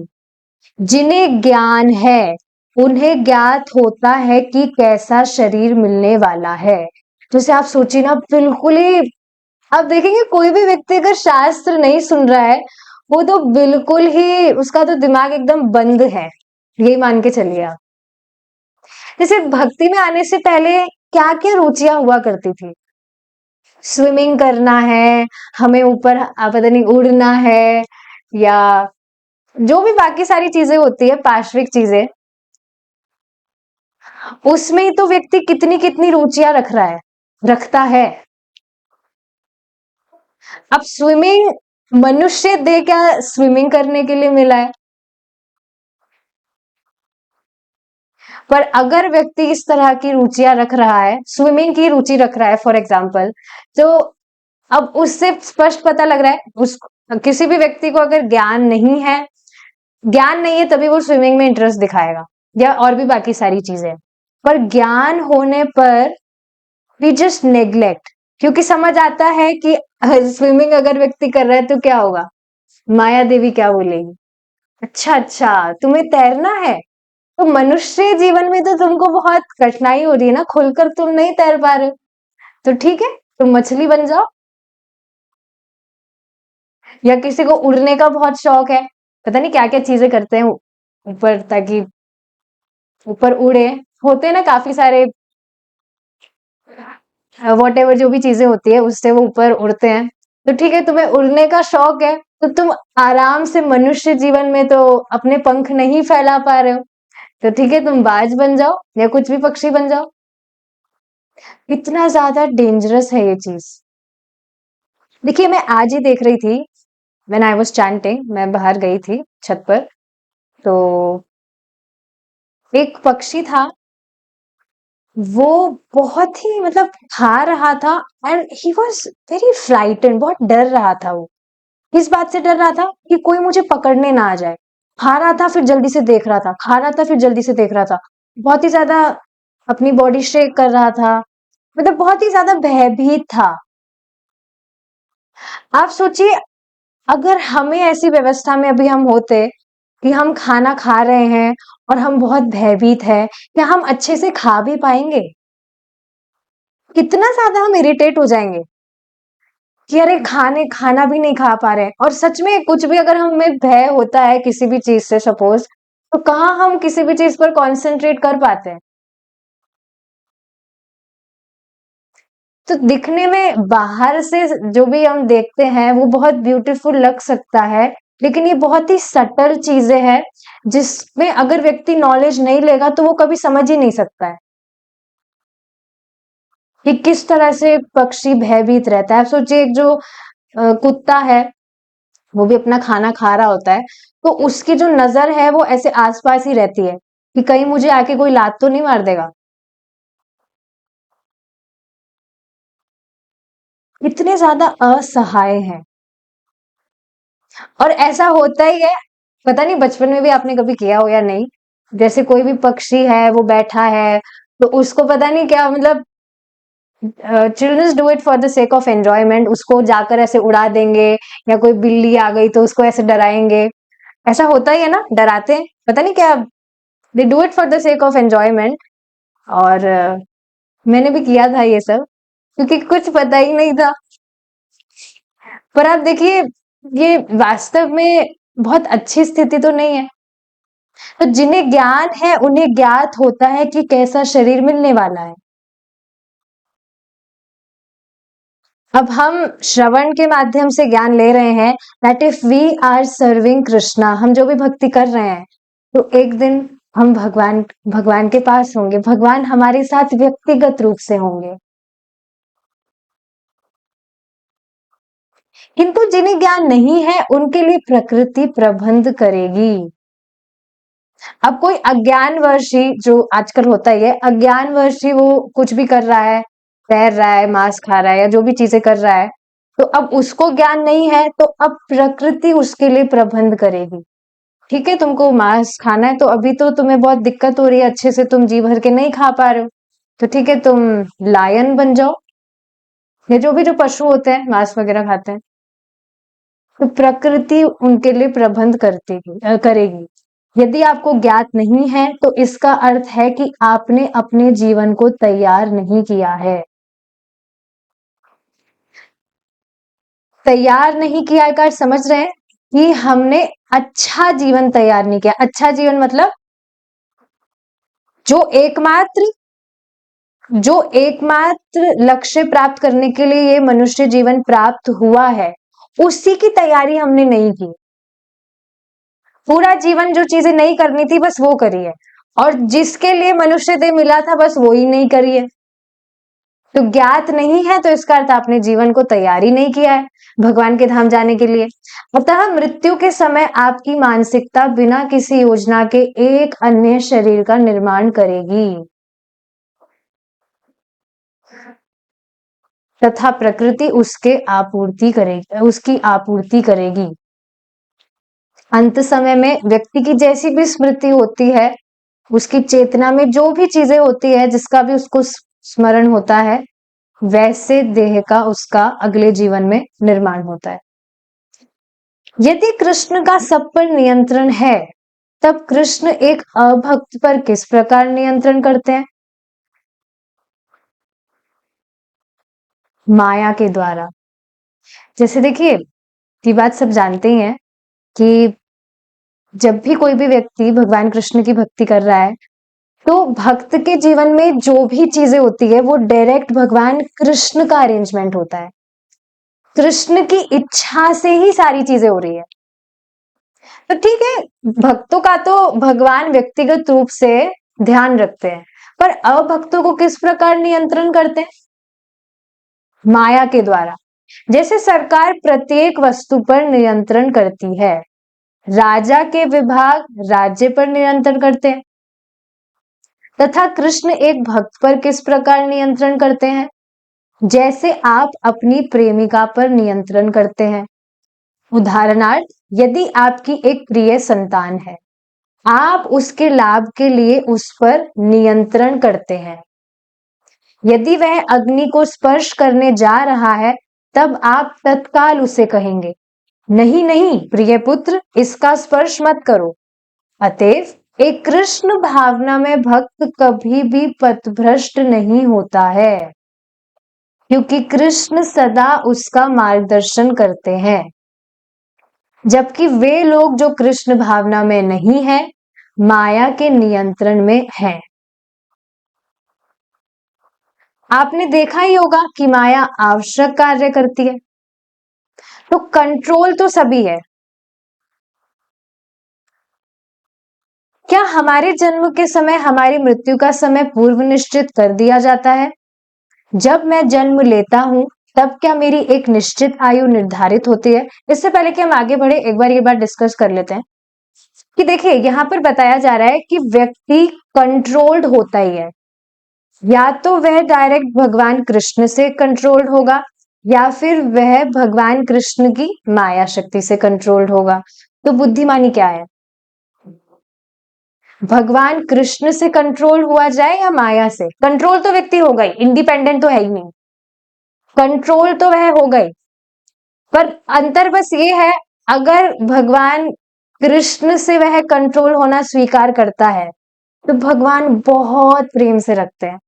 जिन्हें ज्ञान है उन्हें ज्ञात होता है कि कैसा शरीर मिलने वाला है। जैसे आप सोचिए ना, बिल्कुल ही आप देखेंगे कोई भी व्यक्ति अगर शास्त्र नहीं सुन रहा है, वो तो बिल्कुल ही उसका तो दिमाग एकदम बंद है, यही मान के चलिए आप। जैसे भक्ति में आने से पहले क्या क्या रुचियां हुआ करती थी? स्विमिंग करना है, हमें ऊपर पता नहीं उड़ना है, या जो भी बाकी सारी चीजें होती है पार्श्विक चीजें, उसमें ही तो व्यक्ति कितनी कितनी रुचियां रखता है। अब स्विमिंग, मनुष्य देह क्या स्विमिंग करने के लिए मिला है? पर अगर व्यक्ति इस तरह की रुचियां रख रहा है, स्विमिंग की रुचि रख रहा है फॉर एग्जाम्पल, तो अब उससे स्पष्ट पता लग रहा है उस किसी भी व्यक्ति को अगर ज्ञान नहीं है तभी वो स्विमिंग में इंटरेस्ट दिखाएगा, या और भी बाकी सारी चीजें। पर ज्ञान होने पर वी जस्ट नेग्लेक्ट, क्योंकि समझ आता है कि स्विमिंग अगर व्यक्ति कर रहा है तो क्या होगा, माया देवी क्या बोलेगी, अच्छा अच्छा तुम्हें तैरना है, तो मनुष्य जीवन में तो तुमको बहुत कठिनाई हो रही है ना, खुलकर तुम नहीं तैर पा रहे हो, तो ठीक है तुम मछली बन जाओ। या किसी को उड़ने का बहुत शौक है, पता नहीं क्या क्या चीजें करते हैं ऊपर, ताकि ऊपर उड़े, होते हैं ना काफी सारे वॉट एवर जो भी चीजें होती है उससे वो ऊपर उड़ते हैं। तो ठीक है तुम्हें उड़ने का शौक है, तो तुम आराम से मनुष्य जीवन में तो अपने पंख नहीं फैला पा रहे हो, तो ठीक है तुम बाज बन जाओ या कुछ भी पक्षी बन जाओ। इतना ज्यादा डेंजरस है ये चीज। देखिए मैं आज ही देख रही थी, व्हेन आई वाज चैंटिंग, मैं बाहर गई थी छत पर, तो एक पक्षी था, वो बहुत ही मतलब खा रहा था, and he was very frightened, बहुत डर रहा था वो। किस बात से डर रहा था? कि कोई मुझे पकड़ने ना आ जाए। खा रहा था फिर जल्दी से देख रहा था, खा रहा था फिर जल्दी से देख रहा था, बहुत ही ज्यादा अपनी बॉडी शेक कर रहा था, मतलब बहुत ही ज्यादा भयभीत था। आप सोचिए अगर हमें ऐसी व्यवस्था में अभी हम होते कि हम खाना खा रहे हैं और हम बहुत भयभीत है, क्या हम अच्छे से खा भी पाएंगे? कितना ज्यादा हम इरिटेट हो जाएंगे कि अरे खाना भी नहीं खा पा रहे हैं। और सच में कुछ भी अगर हमें भय होता है किसी भी चीज से सपोज, तो कहाँ हम किसी भी चीज पर कॉन्सेंट्रेट कर पाते हैं? तो दिखने में बाहर से जो भी हम देखते हैं वो बहुत ब्यूटीफुल लग सकता है, लेकिन ये बहुत ही सटल चीजें हैं जिसमें अगर व्यक्ति नॉलेज नहीं लेगा तो वो कभी समझ ही नहीं सकता है कि किस तरह से पक्षी भयभीत रहता है। आप सोचिए एक जो कुत्ता है, वो भी अपना खाना खा रहा होता है, तो उसकी जो नजर है वो ऐसे आसपास ही रहती है कि कहीं मुझे आके कोई लात तो नहीं मार देगा। इतने ज्यादा असहाय हैं। और ऐसा होता ही है, पता नहीं बचपन में भी आपने कभी किया हो या नहीं। जैसे कोई भी पक्षी है वो बैठा है, तो उसको पता नहीं क्या मतलब, childrens do it for the sake of enjoyment, उसको जाकर ऐसे उड़ा देंगे, या कोई बिल्ली आ गई तो उसको ऐसे डराएंगे। ऐसा होता ही है ना, डराते हैं, पता नहीं क्या, they do it for the sake of enjoyment. और मैंने भी किया था ये सब, क्योंकि कुछ पता ही नहीं था। पर आप देखिए, ये वास्तव में बहुत अच्छी स्थिति तो नहीं है। तो जिन्हें ज्ञान है उन्हें ज्ञात होता है कि कैसा शरीर मिलने वाला है। अब हम श्रवण के माध्यम से ज्ञान ले रहे हैं that if we are serving Krishna, हम जो भी भक्ति कर रहे हैं, तो एक दिन हम भगवान भगवान के पास होंगे, भगवान हमारे साथ व्यक्तिगत रूप से होंगे। किंतु जिन्हें ज्ञान नहीं है उनके लिए प्रकृति प्रबंध करेगी। अब कोई अज्ञानवश ही, जो आजकल होता ही है, अज्ञानवश ही वो कुछ भी कर रहा है, तैर रहा है, मांस खा रहा है, या जो भी चीजें कर रहा है, तो अब उसको ज्ञान नहीं है, तो अब प्रकृति उसके लिए प्रबंध करेगी। ठीक है, तुमको मांस खाना है, तो अभी तो तुम्हें बहुत दिक्कत हो रही है, अच्छे से तुम जी भर के नहीं खा पा रहे हो, तो ठीक है, तुम लायन बन जाओ, या जो भी जो पशु होते हैं मांस वगैरह खाते हैं। तो प्रकृति उनके लिए प्रबंध करेगी। यदि आपको ज्ञात नहीं है तो इसका अर्थ है कि आपने अपने जीवन को तैयार नहीं किया है। तैयार नहीं किया का समझ रहे हैं कि हमने अच्छा जीवन तैयार नहीं किया। अच्छा जीवन मतलब जो एकमात्र जो एकमात्र लक्ष्य प्राप्त करने के लिए ये मनुष्य जीवन प्राप्त हुआ है, उसी की तैयारी हमने नहीं की। पूरा जीवन जो चीजें नहीं करनी थी बस वो करी है, और जिसके लिए मनुष्य देह मिला था बस वो ही नहीं करी है। तो ज्ञात नहीं है तो इसका अर्थ आपने जीवन को तैयार ही नहीं किया है भगवान के धाम जाने के लिए। अतः मृत्यु के समय आपकी मानसिकता बिना किसी योजना के एक अन्य शरीर का निर्माण करेगी, तथा प्रकृति उसकी आपूर्ति करेगी। अंत समय में व्यक्ति की जैसी भी स्मृति होती है, उसकी चेतना में जो भी चीजें होती है, जिसका भी उसको स्मरण होता है, वैसे देह का उसका अगले जीवन में निर्माण होता है। यदि कृष्ण का सब पर नियंत्रण है, तब कृष्ण एक अभक्त पर किस प्रकार नियंत्रण करते हैं? माया के द्वारा। जैसे देखिए, ये बात सब जानते ही हैं कि जब भी कोई भी व्यक्ति भगवान कृष्ण की भक्ति कर रहा है, तो भक्त के जीवन में जो भी चीजें होती है वो डायरेक्ट भगवान कृष्ण का अरेंजमेंट होता है। कृष्ण की इच्छा से ही सारी चीजें हो रही है। तो ठीक है, भक्तों का तो भगवान व्यक्तिगत रूप से ध्यान रखते हैं, पर अभक्तों को किस प्रकार नियंत्रण करते हैं? माया के द्वारा। जैसे सरकार प्रत्येक वस्तु पर नियंत्रण करती है, राजा के विभाग राज्य पर नियंत्रण करते हैं, तथा कृष्ण एक भक्त पर किस प्रकार नियंत्रण करते हैं? जैसे आप अपनी प्रेमिका पर नियंत्रण करते हैं। उदाहरणार्थ, यदि आपकी एक प्रिय संतान है, आप उसके लाभ के लिए उस पर नियंत्रण करते हैं। यदि वह अग्नि को स्पर्श करने जा रहा है, तब आप तत्काल उसे कहेंगे, नहीं नहीं प्रिय पुत्र, इसका स्पर्श मत करो। अतएव एक कृष्ण भावना में भक्त कभी भी पथभ्रष्ट नहीं होता है, क्योंकि कृष्ण सदा उसका मार्गदर्शन करते हैं। जबकि वे लोग जो कृष्ण भावना में नहीं है, माया के नियंत्रण में हैं। आपने देखा ही होगा कि माया आवश्यक कार्य करती है, तो कंट्रोल तो सभी है। क्या हमारे जन्म के समय हमारी मृत्यु का समय पूर्व निश्चित कर दिया जाता है? जब मैं जन्म लेता हूं, तब क्या मेरी एक निश्चित आयु निर्धारित होती है? इससे पहले कि हम आगे बढ़े, एक बार ये बात डिस्कस कर लेते हैं कि देखिए, यहां पर बताया जा रहा है कि व्यक्ति कंट्रोल्ड होता ही है। या तो वह डायरेक्ट भगवान कृष्ण से कंट्रोल्ड होगा, या फिर वह भगवान कृष्ण की माया शक्ति से कंट्रोल्ड होगा। तो बुद्धिमानी क्या है? भगवान कृष्ण से कंट्रोल हुआ जाए या माया से? कंट्रोल तो व्यक्ति होगा ही, इंडिपेंडेंट तो है ही नहीं, कंट्रोल तो वह होगा ही, पर अंतर बस ये है, अगर भगवान कृष्ण से वह कंट्रोल होना स्वीकार करता है तो भगवान बहुत प्रेम से रखते हैं।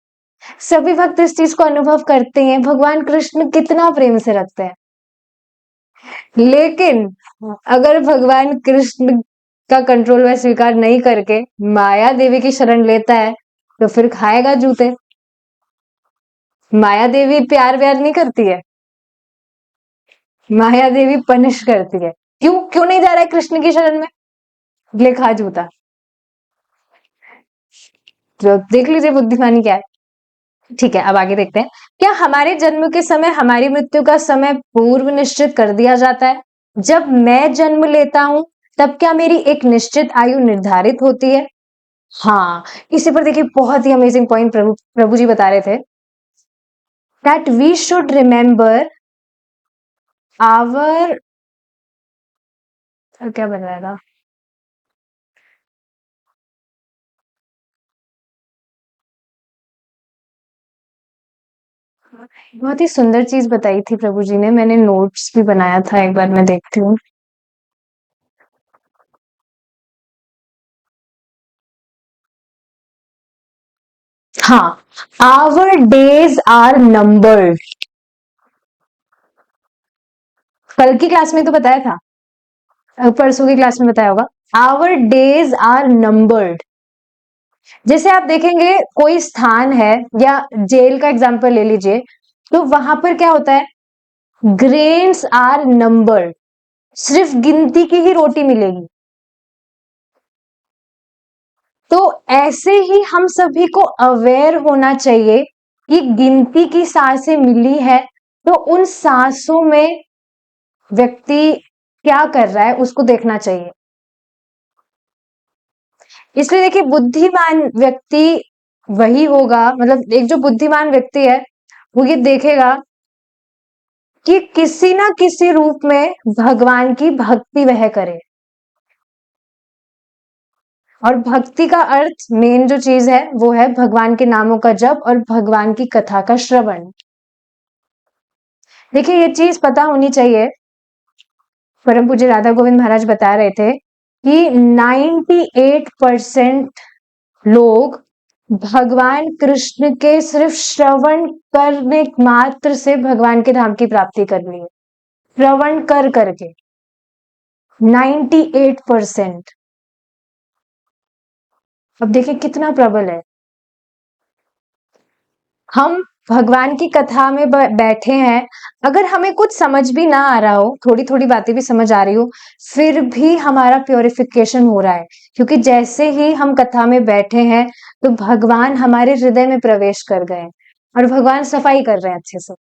सभी भक्त इस चीज को अनुभव करते हैं, भगवान कृष्ण कितना प्रेम से रखते हैं। लेकिन अगर भगवान कृष्ण का कंट्रोल वह स्वीकार नहीं करके माया देवी की शरण लेता है तो फिर खाएगा जूते। माया देवी प्यार व्यार नहीं करती है, माया देवी पनिश करती है। क्यों क्यों नहीं जा रहा है कृष्ण की शरण में? ले खा जूता। तो देख लीजिए बुद्धिमानी क्या है। ठीक है, अब आगे देखते हैं। क्या हमारे जन्म के समय हमारी मृत्यु का समय पूर्व निश्चित कर दिया जाता है? जब मैं जन्म लेता हूं तब क्या मेरी एक निश्चित आयु निर्धारित होती है? हाँ, इसी पर देखिए बहुत ही अमेजिंग पॉइंट प्रभु प्रभु जी बता रहे थे, that we should remember our, क्या बन रहा था, बहुत ही सुंदर चीज बताई थी प्रभु जी ने, मैंने नोट्स भी बनाया था, एक बार मैं देखती हूँ। हाँ, आवर डेज आर नंबर्ड। कल की क्लास में तो बताया था, परसों की क्लास में बताया होगा, आवर डेज आर नंबर्ड। जैसे आप देखेंगे कोई स्थान है, या जेल का एग्जांपल ले लीजिए, तो वहां पर क्या होता है, ग्रेन्स आर नंबर्ड, सिर्फ गिनती की ही रोटी मिलेगी। तो ऐसे ही हम सभी को अवेयर होना चाहिए कि गिनती की सांसें मिली है, तो उन सांसों में व्यक्ति क्या कर रहा है उसको देखना चाहिए। इसलिए देखिए बुद्धिमान व्यक्ति वही होगा, मतलब एक जो बुद्धिमान व्यक्ति है वो ये देखेगा कि किसी ना किसी रूप में भगवान की भक्ति वह करे। और भक्ति का अर्थ मेन जो चीज है वो है भगवान के नामों का जप और भगवान की कथा का श्रवण। देखिए ये चीज पता होनी चाहिए, परम पूज्य राधा गोविंद महाराज बता रहे थे कि 98% लोग भगवान कृष्ण के सिर्फ श्रवण करने मात्र से भगवान के धाम की प्राप्ति कर ली है, श्रवण कर करके 98%। अब देखिए कितना प्रबल है। हम भगवान की कथा में बैठे हैं, अगर हमें कुछ समझ भी ना आ रहा हो, थोड़ी थोड़ी बातें भी समझ आ रही हो, फिर भी हमारा प्योरिफिकेशन हो रहा है, क्योंकि जैसे ही हम कथा में बैठे हैं तो भगवान हमारे हृदय में प्रवेश कर गए और भगवान सफाई कर रहे हैं अच्छे से।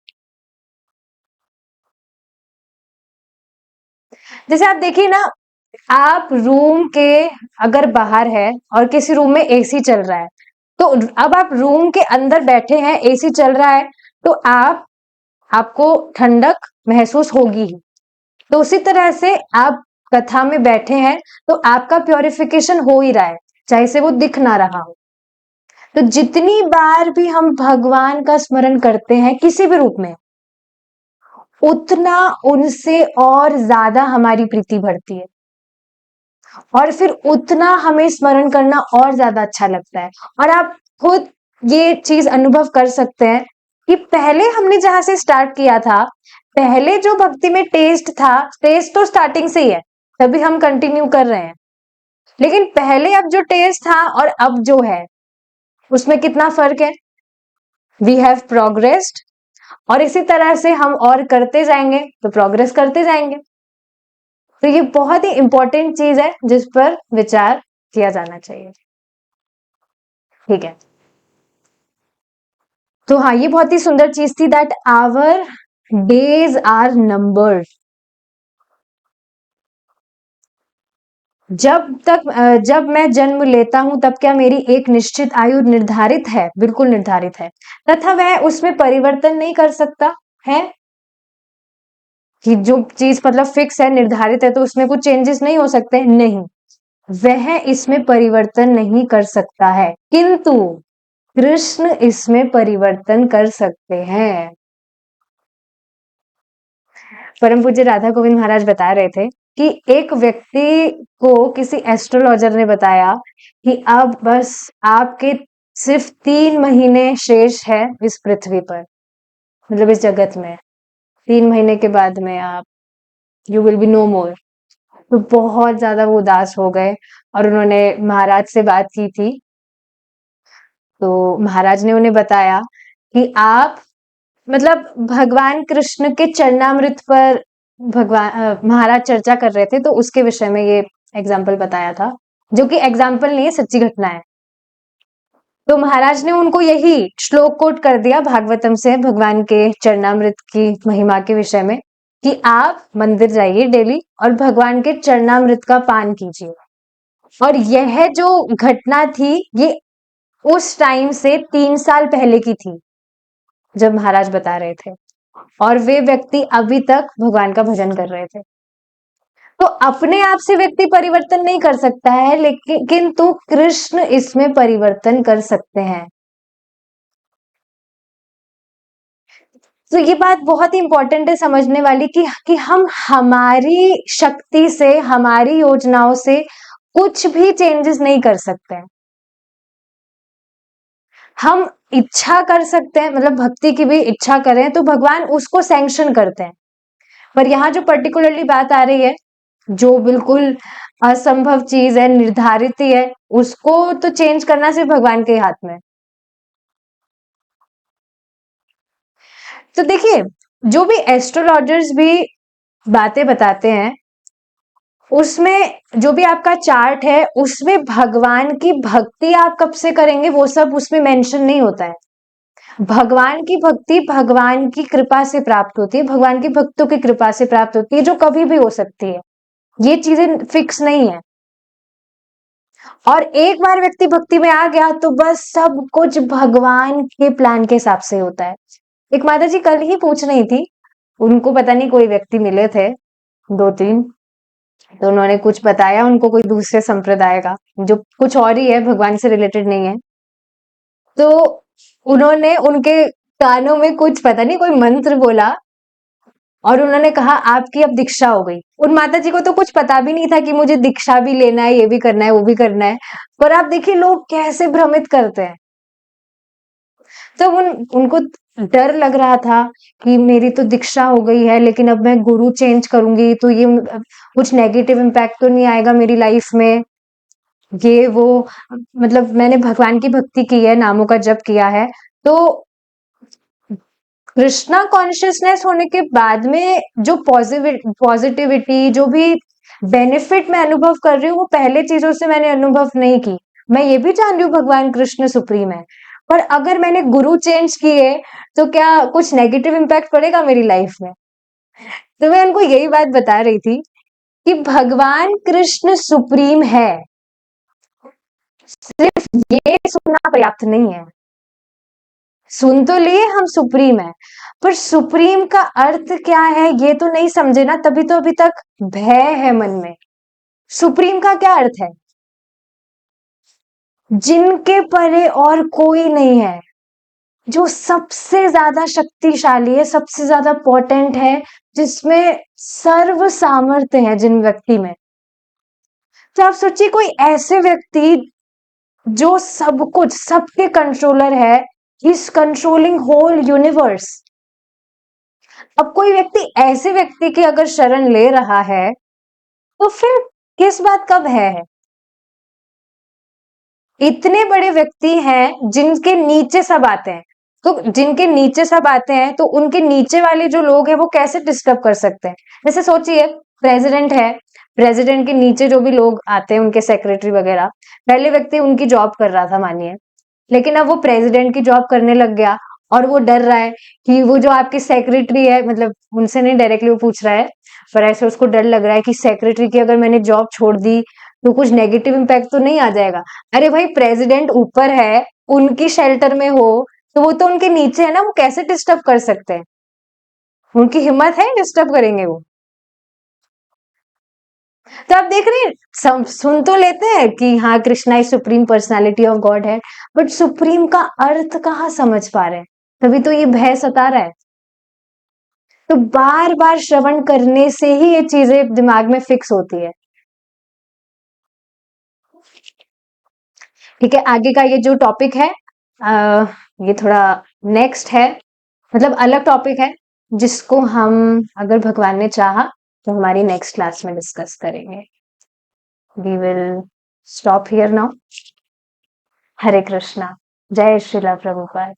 जैसे आप देखिए ना, आप रूम के अगर बाहर है और किसी रूम में एसी चल रहा है, तो अब आप रूम के अंदर बैठे हैं, एसी चल रहा है, तो आपको ठंडक महसूस होगी ही। तो उसी तरह से आप कथा में बैठे हैं तो आपका प्योरिफिकेशन हो ही रहा है, चाहे से वो दिख ना रहा हो। तो जितनी बार भी हम भगवान का स्मरण करते हैं किसी भी रूप में, उतना उनसे और ज्यादा हमारी प्रीति बढ़ती है, और फिर उतना हमें स्मरण करना और ज्यादा अच्छा लगता है। और आप खुद ये चीज अनुभव कर सकते हैं कि पहले हमने जहां से स्टार्ट किया था, पहले जो भक्ति में टेस्ट था, टेस्ट तो स्टार्टिंग से ही है, तभी हम कंटिन्यू कर रहे हैं, लेकिन पहले अब जो टेस्ट था और अब जो है उसमें कितना फर्क है। वी हैव प्रोग्रेस्ड, और इसी तरह से हम और करते जाएंगे तो प्रोग्रेस करते जाएंगे। तो ये बहुत ही इंपॉर्टेंट चीज है जिस पर विचार किया जाना चाहिए। ठीक है, तो हाँ ये बहुत ही सुंदर चीज थी, that our days are numbered. जब मैं जन्म लेता हूं तब क्या मेरी एक निश्चित आयु निर्धारित है? बिल्कुल निर्धारित है, तथा वह उसमें परिवर्तन नहीं कर सकता है। कि जो चीज मतलब फिक्स है, निर्धारित है, तो उसमें कुछ चेंजेस नहीं हो सकते, नहीं, वह इसमें परिवर्तन नहीं कर सकता है, किंतु कृष्ण इसमें परिवर्तन कर सकते हैं। परम पूज्य राधा गोविंद महाराज बता रहे थे कि एक व्यक्ति को किसी एस्ट्रोलॉजर ने बताया कि अब बस आपके सिर्फ 3 महीने शेष है इस पृथ्वी पर, मतलब इस जगत में 3 महीने के बाद में आप यू विल बी नो मोर। तो बहुत ज्यादा वो उदास हो गए और उन्होंने महाराज से बात की थी। तो महाराज ने उन्हें बताया कि आप मतलब भगवान कृष्ण के चरणामृत पर महाराज चर्चा कर रहे थे, तो उसके विषय में ये एग्जाम्पल बताया था, जो कि एग्जाम्पल नहीं है, सच्ची घटना है। तो महाराज ने उनको यही श्लोक कोट कर दिया भागवतम से, भगवान के चरणामृत की महिमा के विषय में, कि आप मंदिर जाइए डेली और भगवान के चरणामृत का पान कीजिए। और यह जो घटना थी, ये उस टाइम से 3 साल पहले की थी, जब महाराज बता रहे थे, और वे व्यक्ति अभी तक भगवान का भजन कर रहे थे। तो अपने आप से व्यक्ति परिवर्तन नहीं कर सकता है, लेकिन किंतु कृष्ण इसमें परिवर्तन कर सकते हैं। तो ये बात बहुत ही इंपॉर्टेंट है समझने वाली कि हम हमारी शक्ति से, हमारी योजनाओं से कुछ भी चेंजेस नहीं कर सकते हैं। हम इच्छा कर सकते हैं, मतलब भक्ति की भी इच्छा करें तो भगवान उसको सैंक्शन करते हैं। पर यहाँ जो पर्टिकुलरली बात आ रही है, जो बिल्कुल असंभव चीज है, निर्धारित ही है, उसको तो चेंज करना सिर्फ भगवान के हाथ में। तो देखिए, जो भी एस्ट्रोलॉजर्स भी बातें बताते हैं, उसमें जो भी आपका चार्ट है, उसमें भगवान की भक्ति आप कब से करेंगे वो सब उसमें मेंशन नहीं होता है। भगवान की भक्ति भगवान की कृपा से प्राप्त होती है, भगवान की भक्तों की कृपा से प्राप्त होती है, जो कभी भी हो सकती है, ये चीजें फिक्स नहीं है। और एक बार व्यक्ति भक्ति में आ गया तो बस सब कुछ भगवान के प्लान के हिसाब से होता है। एक माता जी कल ही पूछ रही थी, उनको पता नहीं कोई व्यक्ति मिले थे 2-3, तो उन्होंने कुछ बताया उनको, कोई दूसरे संप्रदाय का, जो कुछ और ही है, भगवान से रिलेटेड नहीं है। तो उन्होंने उनके कानों में कुछ पता नहीं कोई मंत्र बोला और उन्होंने कहा आपकी अब दीक्षा हो गई। उन माता जी को तो कुछ पता भी नहीं था कि मुझे दीक्षा भी लेना है, ये भी करना है, वो भी करना है। पर आप देखिए लोग कैसे भ्रमित करते हैं। तो उनको डर लग रहा था कि मेरी तो दीक्षा हो गई है, लेकिन अब मैं गुरु चेंज करूंगी तो ये कुछ नेगेटिव इम्पैक्ट तो नहीं आएगा मेरी लाइफ में, ये वो, मतलब मैंने भगवान की भक्ति की है, नामों का जप किया है, तो कृष्णा कॉन्शियसनेस होने के बाद में जो पॉजिटिविटी, जो भी बेनिफिट मैं अनुभव कर रही हूँ, वो पहले चीजों से मैंने अनुभव नहीं की। मैं ये भी जान रही हूँ भगवान कृष्ण सुप्रीम है, पर अगर मैंने गुरु चेंज किए तो क्या कुछ नेगेटिव इम्पैक्ट पड़ेगा मेरी लाइफ में? तो मैं उनको यही बात बता रही थी कि भगवान कृष्ण सुप्रीम है, सिर्फ ये सुनना पर्याप्त नहीं है। सुन तो लिए हम सुप्रीम है, पर सुप्रीम का अर्थ क्या है ये तो नहीं समझे ना, तभी तो अभी तक भय है मन में। सुप्रीम का क्या अर्थ है? जिनके परे और कोई नहीं है, जो सबसे ज्यादा शक्तिशाली है, सबसे ज्यादा पोटेंट है, जिसमें सर्व सामर्थ्य है जिन व्यक्ति में। तो आप सोचिए कोई ऐसे व्यक्ति जो सब कुछ, सबके कंट्रोलर है, इज कंट्रोलिंग होल यूनिवर्स। अब कोई व्यक्ति ऐसे व्यक्ति की अगर शरण ले रहा है तो फिर किस बात का भय है? इतने बड़े व्यक्ति हैं जिनके नीचे सब आते हैं, तो जिनके नीचे सब आते हैं तो उनके नीचे वाले जो लोग हैं वो कैसे डिस्टर्ब कर सकते हैं? जैसे सोचिए प्रेसिडेंट है, प्रेसिडेंट के नीचे जो भी लोग आते हैं, उनके सेक्रेटरी वगैरह, पहले व्यक्ति उनकी जॉब कर रहा था मानिए, लेकिन अब वो प्रेसिडेंट की जॉब करने लग गया और वो डर रहा है कि वो जो आपकी सेक्रेटरी है, मतलब उनसे नहीं डायरेक्टली वो पूछ रहा है, पर ऐसे उसको डर लग रहा है कि सेक्रेटरी की अगर मैंने जॉब छोड़ दी तो कुछ नेगेटिव इम्पैक्ट तो नहीं आ जाएगा। अरे भाई प्रेसिडेंट ऊपर है, उनकी शेल्टर में हो, तो वो तो उनके नीचे है ना, वो कैसे डिस्टर्ब कर सकते हैं? उनकी हिम्मत है डिस्टर्ब करेंगे वो? तो आप देख रहे हैं, सुन तो लेते हैं कि हाँ Krishna is supreme personality of God है, बट सुप्रीम का अर्थ कहाँ समझ पा रहे हैं, तभी तो ये भय सता रहा है। तो बार बार श्रवण करने से ही ये चीजें दिमाग में फिक्स होती है। ठीक है, आगे का ये जो टॉपिक है ये थोड़ा नेक्स्ट है, मतलब अलग टॉपिक है, जिसको हम अगर भगवान ने चाहा तो हमारी नेक्स्ट क्लास में डिस्कस करेंगे। We will stop here now. Hare Krishna. जय श्रीला प्रभुपाद।